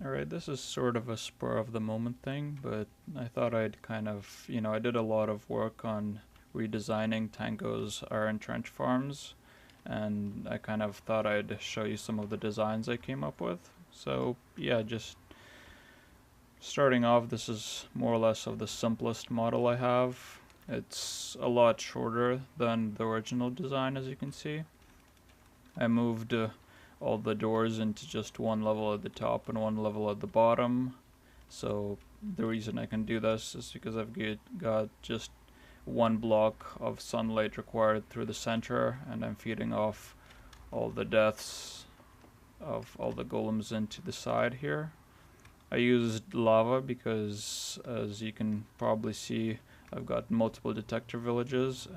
Alright, this is sort of a spur of the moment thing, but I thought I'd kind of, I did a lot of work on redesigning Tango's iron trench farms, and I kind of thought I'd show you some of the designs I came up with. So yeah, just starting off, this is more or less of the simplest model I have. It's a lot shorter than the original design, as you can see. I moved all the doors into just one level at the top and one level at the bottom. So the reason I can do this is because I've got just one block of sunlight required through the center, and I'm feeding off all the deaths of all the golems into the side here. I used lava because, as you can probably see, I've got multiple detector villagers,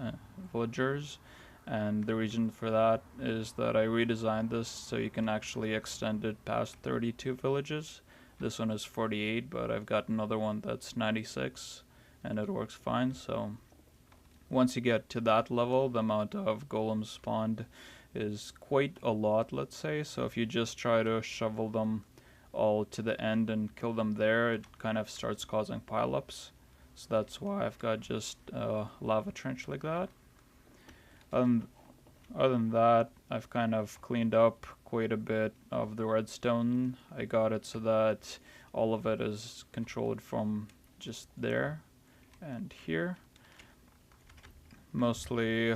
and the reason for that is that I redesigned this so you can actually extend it past 32 villages. This one is 48, but I've got another one that's 96, and it works fine. So once you get to that level, the amount of golems spawned is quite a lot, let's say. So if you just try to shovel them all to the end and kill them there, it kind of starts causing pileups. So that's why I've got just a lava trench like that. Other than that, I've kind of cleaned up quite a bit of the redstone. I got it so that all of it is controlled from just there and here. Mostly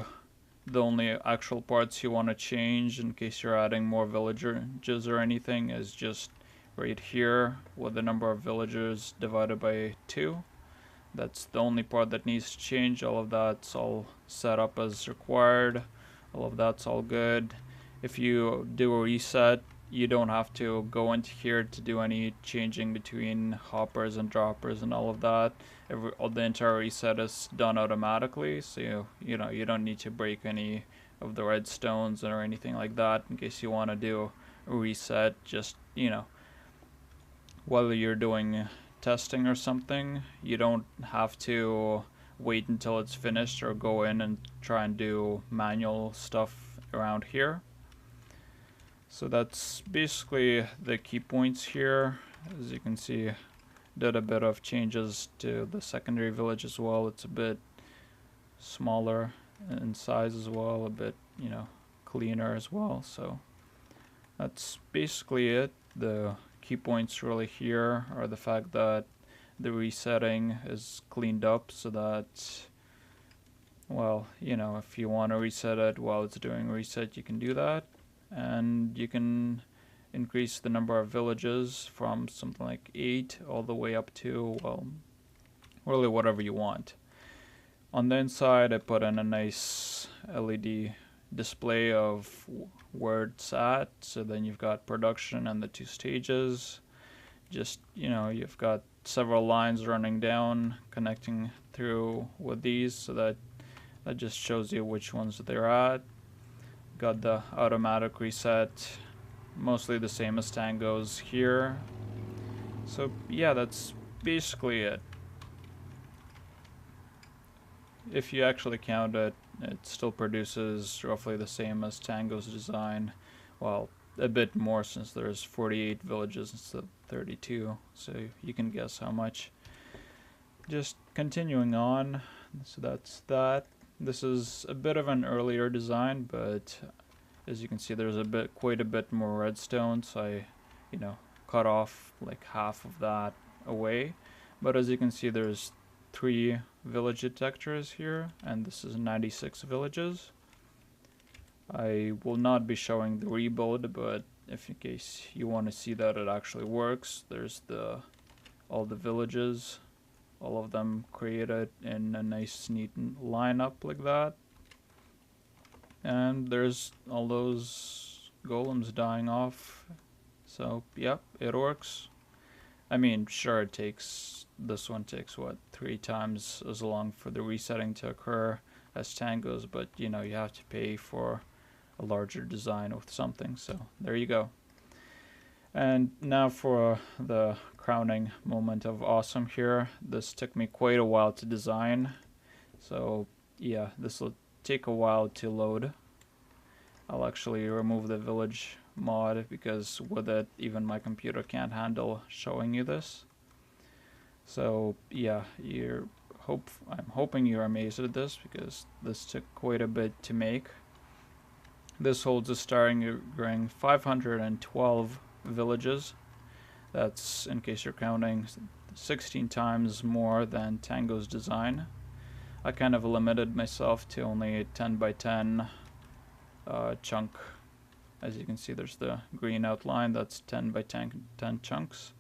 the only actual parts you want to change in case you're adding more villagers or anything is just right here with the number of villagers divided by 2. That's the only part that needs to change. All of that's all set up as required. All of that's all good. If you do a reset, you don't have to go into here to do any changing between hoppers and droppers and all of that. The entire reset is done automatically, so you don't need to break any of the redstones or anything like that in case you want to do a reset. Just whether you're doing testing or something, you don't have to wait until it's finished or go in and try and do manual stuff around here. So that's basically the key points here. As you can see, did a bit of changes to the secondary village as well. It's a bit smaller in size as well, a bit cleaner as well. So that's basically it. The key points really here are the fact that the resetting is cleaned up so that, well, if you want to reset it while it's doing reset, you can do that. And you can increase the number of villages from something like 8 all the way up to, well, really whatever you want. On the inside, I put in a nice LED display of where it's at. So then you've got production and the 2 stages. Just, you've got several lines running down, connecting through with these, so that just shows you which ones they're at. Got the automatic reset, mostly the same as Tango's here. So yeah, that's basically it. If you actually count it, it still produces roughly the same as Tango's design. Well, a bit more since there's 48 villages instead of 32, so you can guess how much. Just continuing on, so that's that. This is a bit of an earlier design, but as you can see, there's quite a bit more redstone, so I, cut off like half of that away. But as you can see, there's 3 village detectors here, and this is 96 villages. I will not be showing the rebuild, but if in case you want to see that it actually works, there's all the villages, all of them created in a nice neat lineup like that. And there's all those golems dying off. So yep, it works. I mean, sure, this one takes what, 3 times as long for the resetting to occur as Tango's, but you have to pay for a larger design with something. So there you go. And now for the crowning moment of awesome here. This took me quite a while to design, so yeah, this will take a while to load. I'll actually remove the village mod, because with it even my computer can't handle showing you this. So yeah, I'm hoping you're amazed at this, because this took quite a bit to make. This holds a staggering 512 villages. That's, in case you're counting, 16 times more than Tango's design. I kind of limited myself to only a 10 by 10 chunk. As you can see, there's the green outline. That's 10 by 10 chunks.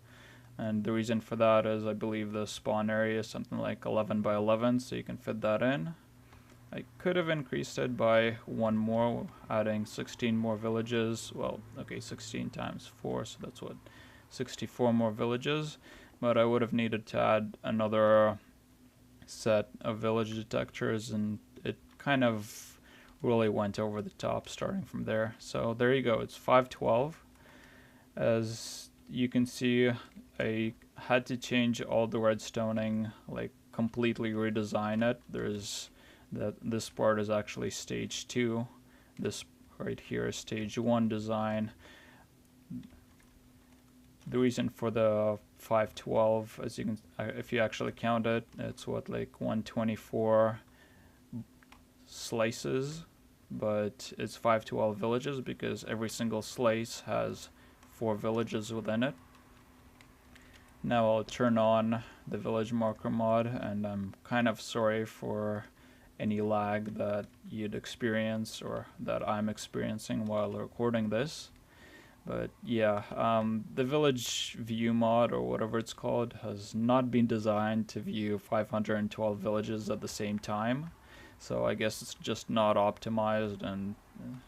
And the reason for that is I believe the spawn area is something like 11 by 11, so you can fit that in. I could have increased it by one more, adding 16 more villages. Well, okay, 16 times 4, so that's what, 64 more villages. But I would have needed to add another set of village detectors, and it kind of really went over the top starting from there. So there you go, it's 512. As you can see, I had to change all the redstoning, like completely redesign it. This part is actually stage 2. This right here is stage 1 design. The reason for the 512, as you can, if you actually count it, it's what, like 124 slices, but it's 512 villages because every single slice has 4 villages within it. Now I'll turn on the village marker mod, and I'm kind of sorry for any lag that you'd experience or that I'm experiencing while recording this. But yeah, the village view mod, or whatever it's called, has not been designed to view 512 villages at the same time. So I guess it's just not optimized, and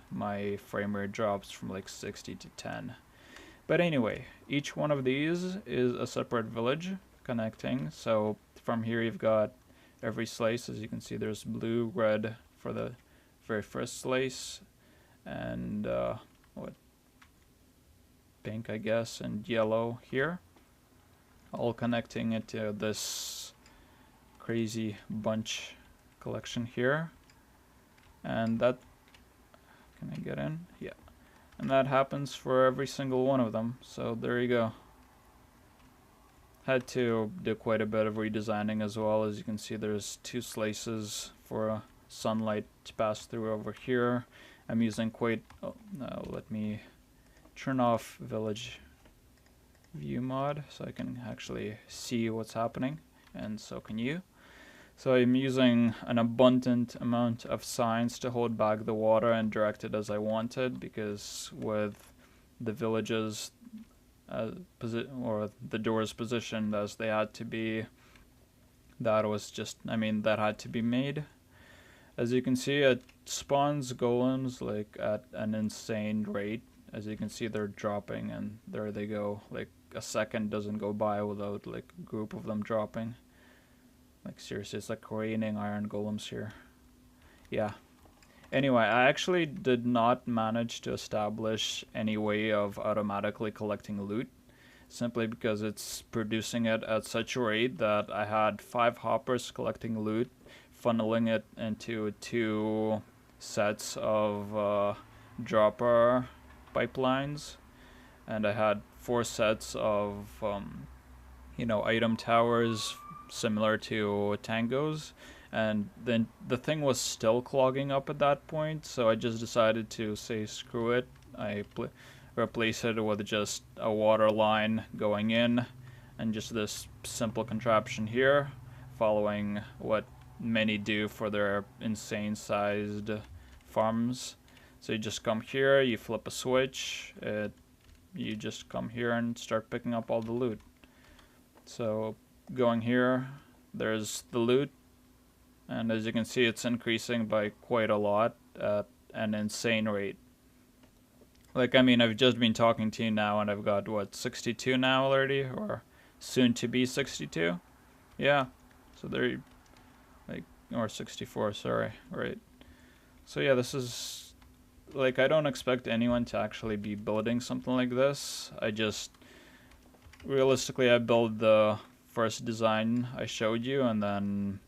my frame rate drops from like 60 to 10. But anyway, each one of these is a separate village connecting. So from here you've got every slice. As you can see, there's blue, red for the very first slice, and pink, I guess, and yellow here, all connecting into this crazy bunch collection here. And that, can I get in? Yeah. And that happens for every single one of them. So there you go. Had to do quite a bit of redesigning as well. As you can see, there's 2 slices for sunlight to pass through over here. I'm using quite, let me turn off village view mod so I can actually see what's happening, and so can you. So I'm using an abundant amount of signs to hold back the water and direct it as I wanted, because with the villages or the doors positioned as they had to be, that was just, that had to be made. As you can see, it spawns golems like at an insane rate. As you can see, they're dropping, and there they go. Like a second doesn't go by without like a group of them dropping. Like seriously, it's like raining iron golems here. Yeah. Anyway, I actually did not manage to establish any way of automatically collecting loot, simply because it's producing it at such a rate that I had 5 hoppers collecting loot, funneling it into 2 sets of dropper pipelines, and I had 4 sets of item towers similar to Tango's, and then the thing was still clogging up at that point, so I just decided to say screw it. I replace it with just a water line going in, and just this simple contraption here, following what many do for their insane sized farms. So you just come here, you flip a switch, you just come here and start picking up all the loot. So going here, there's the loot, and as you can see, it's increasing by quite a lot at an insane rate. Like, I've just been talking to you now, and I've got, what, 62 now already? Or soon to be 62? Yeah. So there, like, or 64, sorry, right. So yeah, this is, like, I don't expect anyone to actually be building something like this. Realistically, I build the first design I showed you, and then,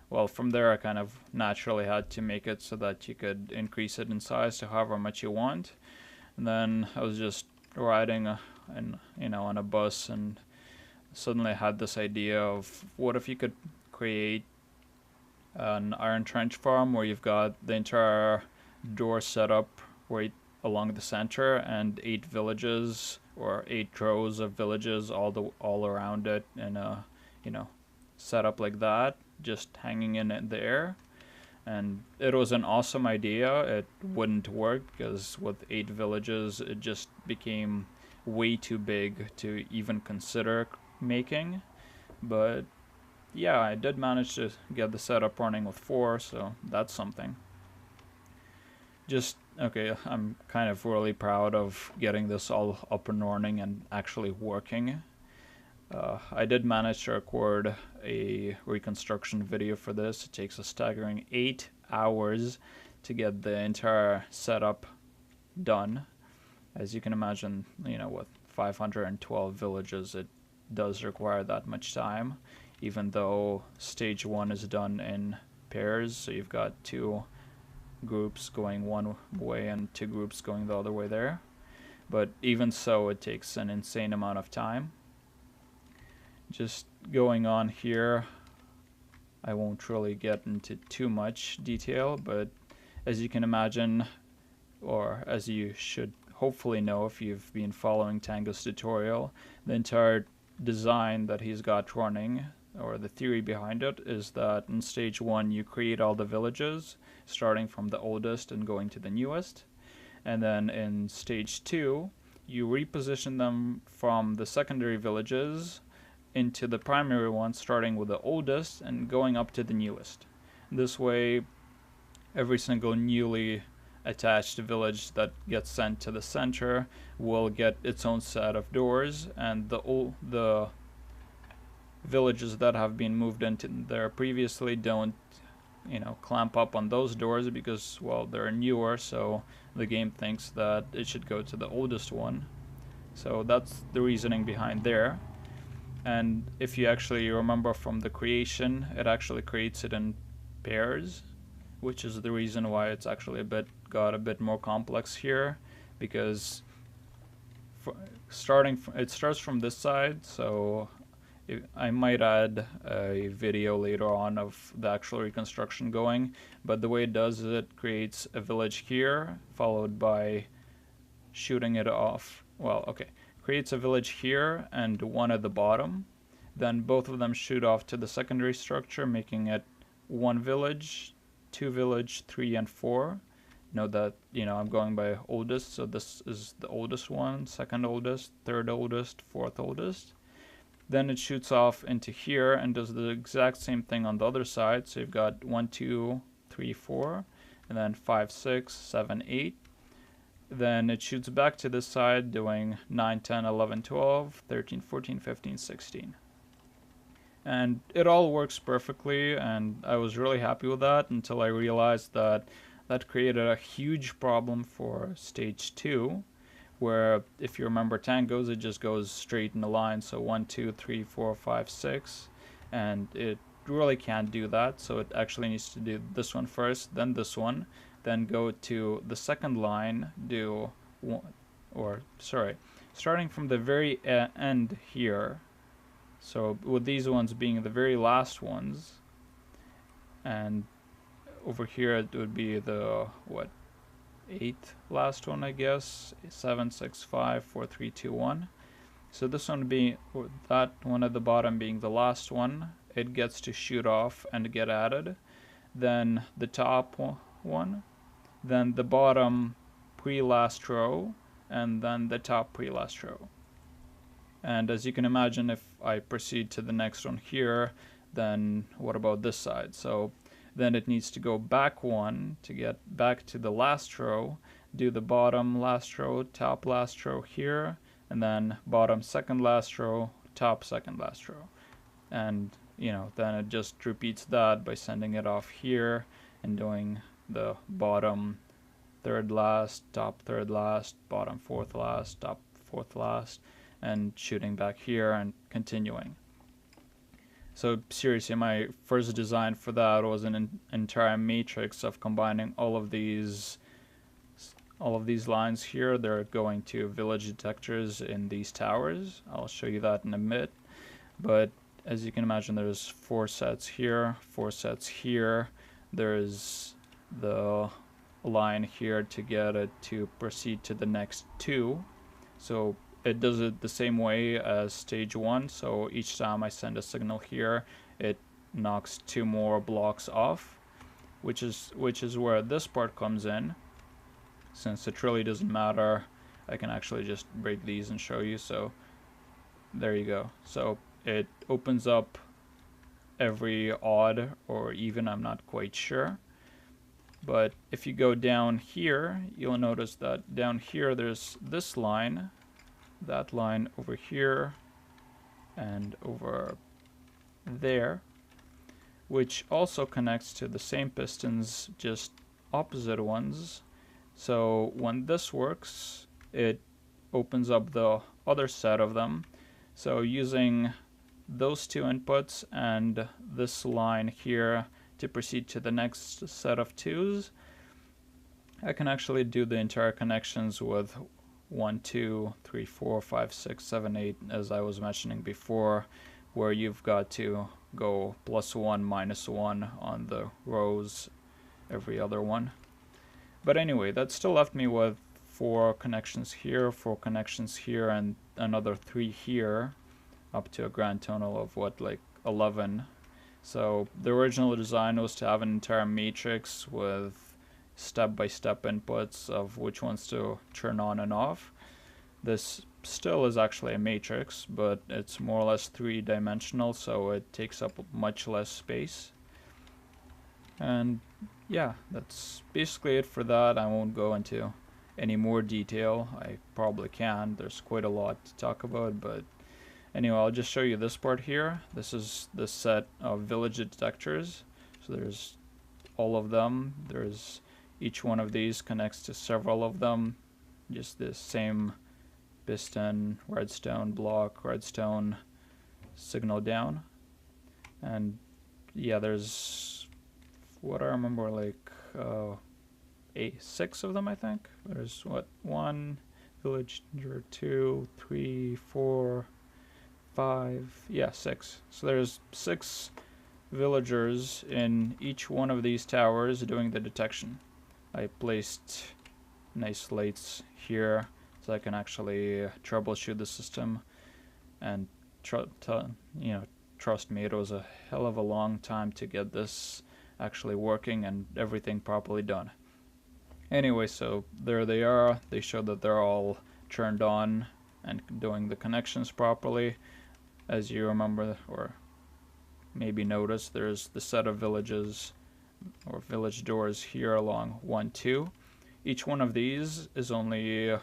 well, from there I kind of naturally had to make it so that you could increase it in size to however much you want. And then I was just riding on a bus, and suddenly I had this idea of what if you could create an iron trench farm where you've got the entire door set up right along the center and 8 villages or 8 rows of villages all around it, and set up like that, just hanging in the air. And it was an awesome idea. It wouldn't work because with 8 villages it just became way too big to even consider making. But yeah, I did manage to get the setup running with 4, so that's something. Okay, I'm kind of really proud of getting this all up and running and actually working. I did manage to record a reconstruction video for this. It takes a staggering 8 hours to get the entire setup done. As you can imagine, with 512 villages, it does require that much time, even though stage 1 is done in pairs, so you've got 2 groups going one way and 2 groups going the other way there. But even so, it takes an insane amount of time. Just going on here, I won't really get into too much detail, but as you can imagine, or as you should hopefully know if you've been following Tango's tutorial, the entire design that he's got running, or the theory behind it, is that in stage 1 you create all the villages, starting from the oldest and going to the newest, and then in stage 2 you reposition them from the secondary villages into the primary one, starting with the oldest and going up to the newest. This way, every single newly attached village that gets sent to the center will get its own set of doors, and the villages that have been moved into there previously don't clamp up on those doors because, well, they're newer, so the game thinks that it should go to the oldest one. So that's the reasoning behind there. And if you actually remember from the creation, it actually creates it in pairs, which is the reason why it's actually got a bit more complex here, because it starts from this side. So I might add a video later on of the actual reconstruction going, but the way it does is it creates a village here, followed by shooting it off. Well, okay. Creates a village here and one at the bottom. Then both of them shoot off to the secondary structure, making it 1 village, 2 village, 3 and 4. Note that, I'm going by oldest, so this is the oldest one, second oldest, third oldest, fourth oldest. Then it shoots off into here and does the exact same thing on the other side. So you've got 1, 2, 3, 4, and then 5, 6, 7, 8. Then it shoots back to this side, doing 9, 10, 11, 12, 13, 14, 15, 16. And it all works perfectly, and I was really happy with that until I realized that created a huge problem for stage 2, where if you remember Tango's, it just goes straight in a line, so 1, 2, 3, 4, 5, 6, and it really can't do that, so it actually needs to do this one first, then this one, then go to the second line, starting from the very end here, so with these ones being the very last ones, and over here it would be the 8th last one, I guess. 7, 6, 5, 4, 3, 2, 1. So this one being, that one at the bottom being the last one, it gets to shoot off and get added. Then the top one, then the bottom pre-last row, and then the top pre-last row. And as you can imagine, if I proceed to the next one here, then what about this side? So then it needs to go back 1 to get back to the last row, do the bottom last row, top last row here, and then bottom second last row, top second last row. And then it just repeats that by sending it off here and doing the bottom third last, top third last, bottom fourth last, top fourth last, and shooting back here and continuing. So seriously, my first design for that was an entire matrix of combining all of these all of these lines here, they're going to village detectors in these towers. I'll show you that in a bit. But as you can imagine, there's 4 sets here, 4 sets here. There's the line here to get it to proceed to the next 2. So it does it the same way as stage 1. So each time I send a signal here, it knocks 2 more blocks off, which is where this part comes in. Since it really doesn't matter, I can actually just break these and show you. So there you go. So it opens up every odd or even, I'm not quite sure. But if you go down here, you'll notice that down here there's this line, that line over here, and over there, which also connects to the same pistons, just opposite ones. So when this works, it opens up the other set of them. So using those 2 inputs and this line here to proceed to the next set of 2s, I can actually do the entire connections with 1, 2, 3, 4, 5, 6, 7, 8, as I was mentioning before, where you've got to go +1, -1 on the rows, every other one. But anyway, that still left me with 4 connections here, 4 connections here, and another 3 here, up to a grand total of what, like 11. So the original design was to have an entire matrix with step-by-step inputs of which ones to turn on and off. This still is actually a matrix, but it's more or less 3-dimensional, so it takes up much less space. And yeah, that's basically it for that. I won't go into any more detail. I probably can. There's quite a lot to talk about, but anyway, I'll just show you this part here. This is the set of village detectors. So there's all of them. There's each one of these connects to several of them. Just this same piston, redstone block, redstone signal down. And yeah, there's, what I remember, like 6 of them, I think. There's what, 1 villager, 2, 3, 4, 5, yeah, 6. So there's 6 villagers in each one of these towers doing the detection. I placed nice lights here so I can actually troubleshoot the system, and trust me, it was a hell of a long time to get this actually working and everything properly done. Anyway, so there they are. They show that they're all turned on and doing the connections properly. As you remember, or maybe notice, there's the set of villages or village doors here along 1, 2. Each one of these is only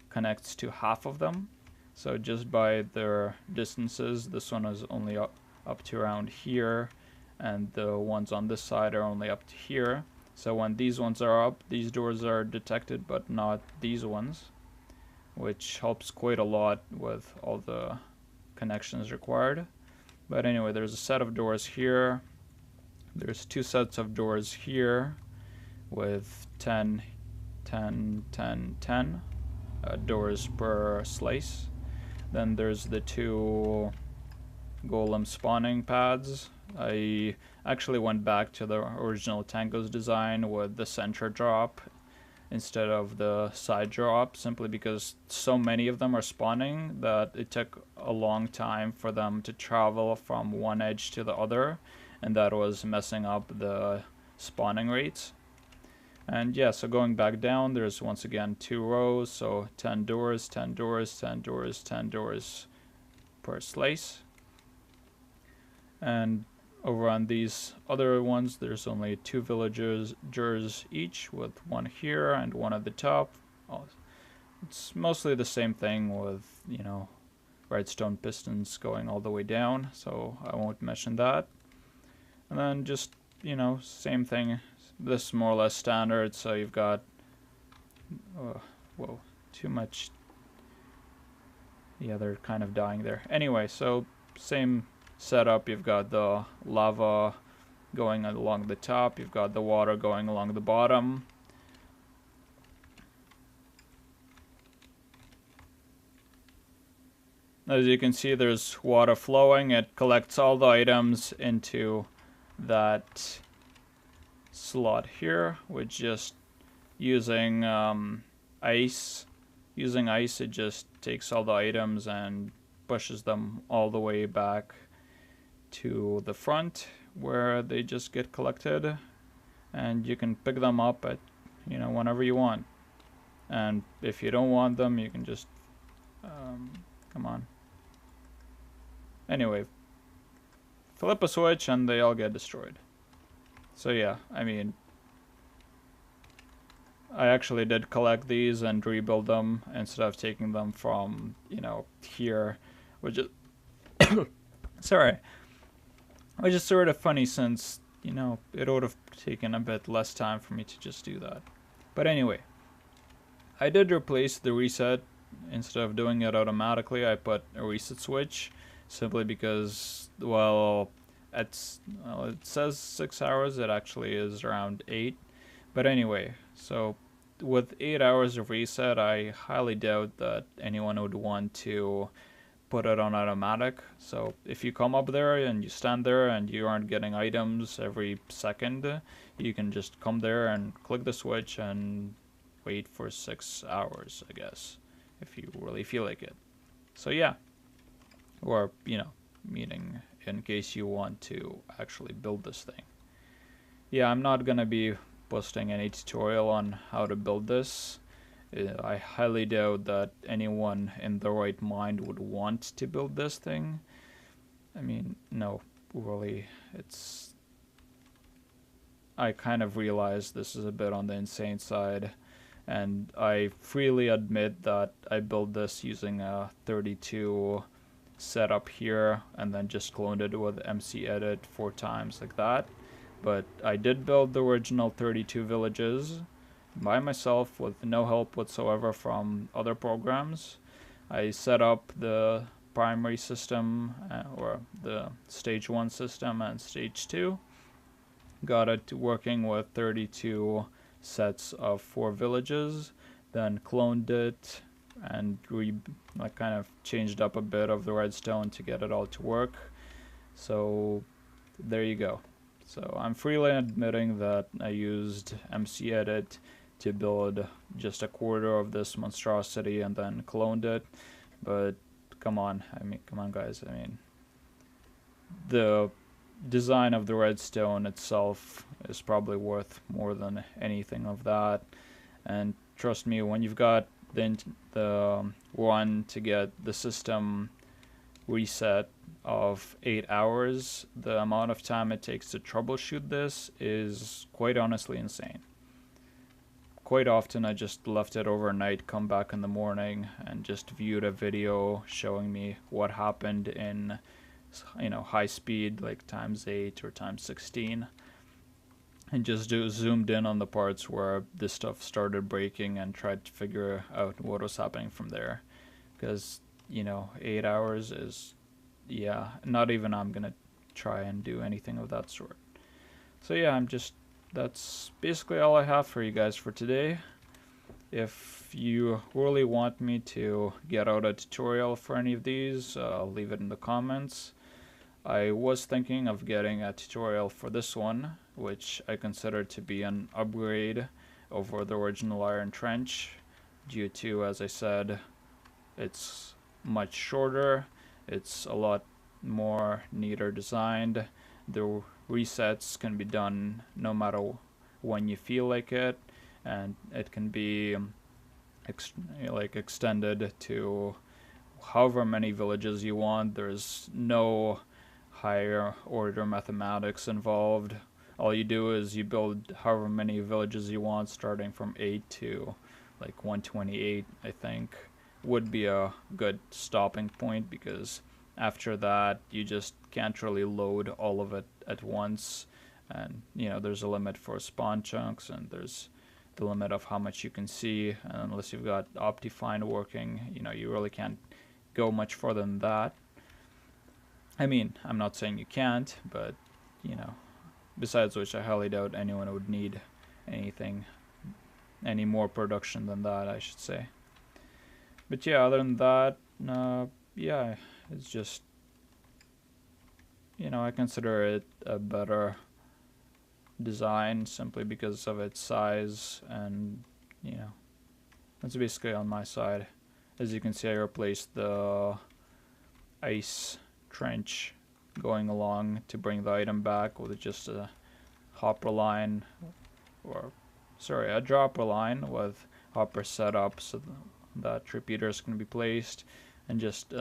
connects to half of them. So just by their distances, this one is only up to around here, and the ones on this side are only up to here. So when these ones are up, these doors are detected, but not these ones, which helps quite a lot with all the connections required. But anyway, there's a set of doors here. There's 2 sets of doors here with 10, 10, 10, 10 doors per slice. Then there's the 2 golem spawning pads. I actually went back to the original Tango's design with the center drop instead of the side drop, simply because so many of them are spawning that it took a long time for them to travel from one edge to the other, and that was messing up the spawning rates. And yeah, so going back down, there's once again 2 rows, so 10 doors, 10 doors, 10 doors, 10 doors per slice. And over on these other ones, there's only 2 villagers each, with 1 here and 1 at the top. It's mostly the same thing with, redstone pistons going all the way down, so I won't mention that. And then just, same thing. This is more or less standard, so you've got, whoa, too much. Yeah, they're kind of dying there. Anyway, so same setup. You've got the lava going along the top, you've got the water going along the bottom. as you can see, there's water flowing. It collects all the items into that slot here, with just using ice. Using ice, it just takes all the items and pushes them all the way back to the front, where they just get collected, and you can pick them up at, you know, whenever you want. And if you don't want them, you can just come on. Anyway, flip a switch and they all get destroyed. So yeah, I mean, I actually did collect these and rebuild them instead of taking them from, you know, here, which is sorry, which is sort of funny, since, you know, it would have taken a bit less time for me to just do that. But anyway, I did replace the reset. Instead of doing it automatically, I put a reset switch, simply because, well, it says 6 hours, it actually is around 8. But anyway, so with 8 hours of reset, I highly doubt that anyone would want to put it on automatic. So if you come up there and you stand there and you aren't getting items every second, you can just come there and click the switch and wait for 6 hours, I guess, if you really feel like it. So yeah, or, you know, meaning in case you want to actually build this thing. Yeah, I'm not gonna be posting any tutorial on how to build this. I highly doubt that anyone in their right mind would want to build this thing. I mean, no, really, it's... I kind of realize this is a bit on the insane side, and I freely admit that I built this using a 32 setup here, and then just cloned it with MC Edit 4 times like that. But I did build the original 32 villages by myself with no help whatsoever from other programs. I set up the primary system, or the stage 1 system and stage 2. Got it working with 32 sets of 4 villages, then cloned it and kind of changed up a bit of the redstone to get it all to work. So there you go. So I'm freely admitting that I used MC Edit to build just a quarter of this monstrosity and then cloned it. But come on, come on guys, I mean, the design of the redstone itself is probably worth more than anything of that. And trust me, when you've got the one to get the system reset of 8 hours, the amount of time it takes to troubleshoot this is quite honestly insane. Quite often I just left it overnight, come back in the morning, and just viewed a video showing me what happened in, you know, high speed, like ×8 or ×16, and just zoomed in on the parts where this stuff started breaking and tried to figure out what was happening from there. Because, you know, 8 hours is, yeah, not even I'm gonna try and do anything of that sort. So yeah, that's basically all I have for you guys for today. If you really want me to get out a tutorial for any of these, leave it in the comments. I was thinking of getting a tutorial for this one, which I consider to be an upgrade over the original Iron Trench, due to, as I said, it's much shorter, it's a lot more neater designed, the resets can be done no matter when you feel like it, and it can be extended to however many villages you want. There's no higher order mathematics involved. All you do is you build however many villages you want, starting from 8 to like 128, I think, would be a good stopping point, because after that you just can't really load all of it at once, and you know, there's a limit for spawn chunks, and there's the limit of how much you can see, and unless you've got Optifine working, you know, you really can't go much further than that. I mean, I'm not saying you can't, but you know, besides which, I highly doubt anyone would need any more production than that, I should say. But yeah, other than that, yeah, it's just, I consider it a better design simply because of its size, and that's basically on my side. As you can see, I replaced the ice trench going along to bring the item back with just a hopper line, or sorry, a dropper line with hopper setup so that repeaters can be placed, and just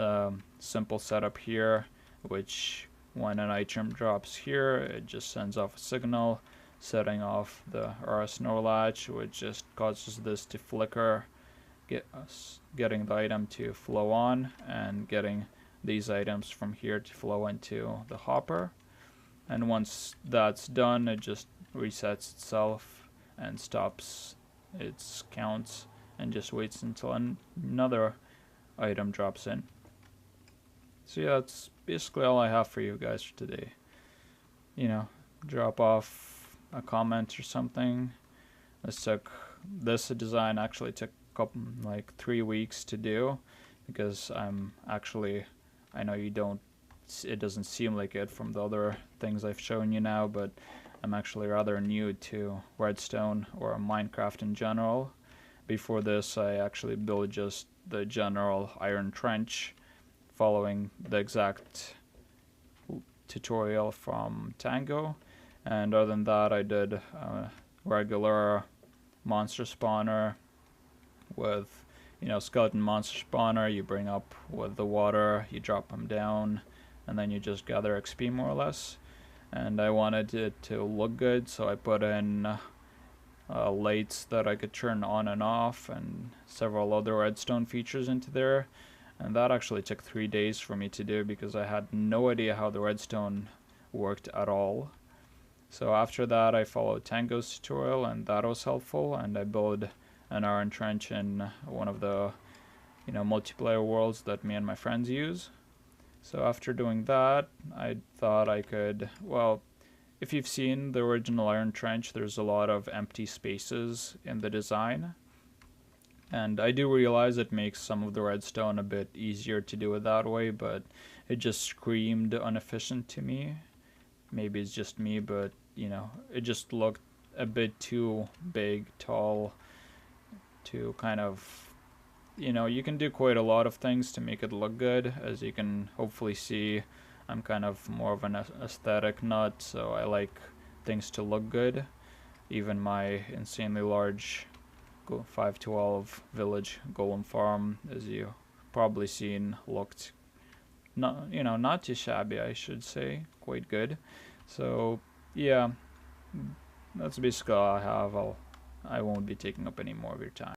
simple setup here, which when an item drops here, it just sends off a signal setting off the RS NOR latch, which just causes this to flicker, getting the item to flow on and getting these items from here to flow into the hopper. And once that's done, it just resets itself and stops its counts and just waits until another item drops in. So yeah, that's basically all I have for you guys for today. Drop off a comment or something. This design actually took like 3 weeks to do, because I know it doesn't seem like it from the other things I've shown you now, but I'm actually rather new to redstone or Minecraft in general. Before this, I actually built just the general iron trench following the exact tutorial from Tango, and other than that, I did a regular monster spawner with skeleton monster spawner. You bring up with the water, you drop them down, and then you just gather XP more or less. And I wanted it to look good, so I put in lights that I could turn on and off, and several other redstone features into there. And that actually took 3 days for me to do, because I had no idea how the redstone worked at all. So after that, I followed Tango's tutorial, and that was helpful, and I built an iron trench in one of the multiplayer worlds that me and my friends use. So after doing that, I thought I could, well, if you've seen the original iron trench, there's a lot of empty spaces in the design, and I do realize it makes some of the redstone a bit easier to do it that way, but it just screamed inefficient to me. Maybe it's just me, but it just looked a bit too big, tall, to kind of, you can do quite a lot of things to make it look good. As you can hopefully see, I'm kind of more of an aesthetic nut, so I like things to look good. Even my insanely large 512 village golem farm, as you probably seen, looked not too shabby, I should say, quite good. So yeah, that's basically all I have. I won't be taking up any more of your time.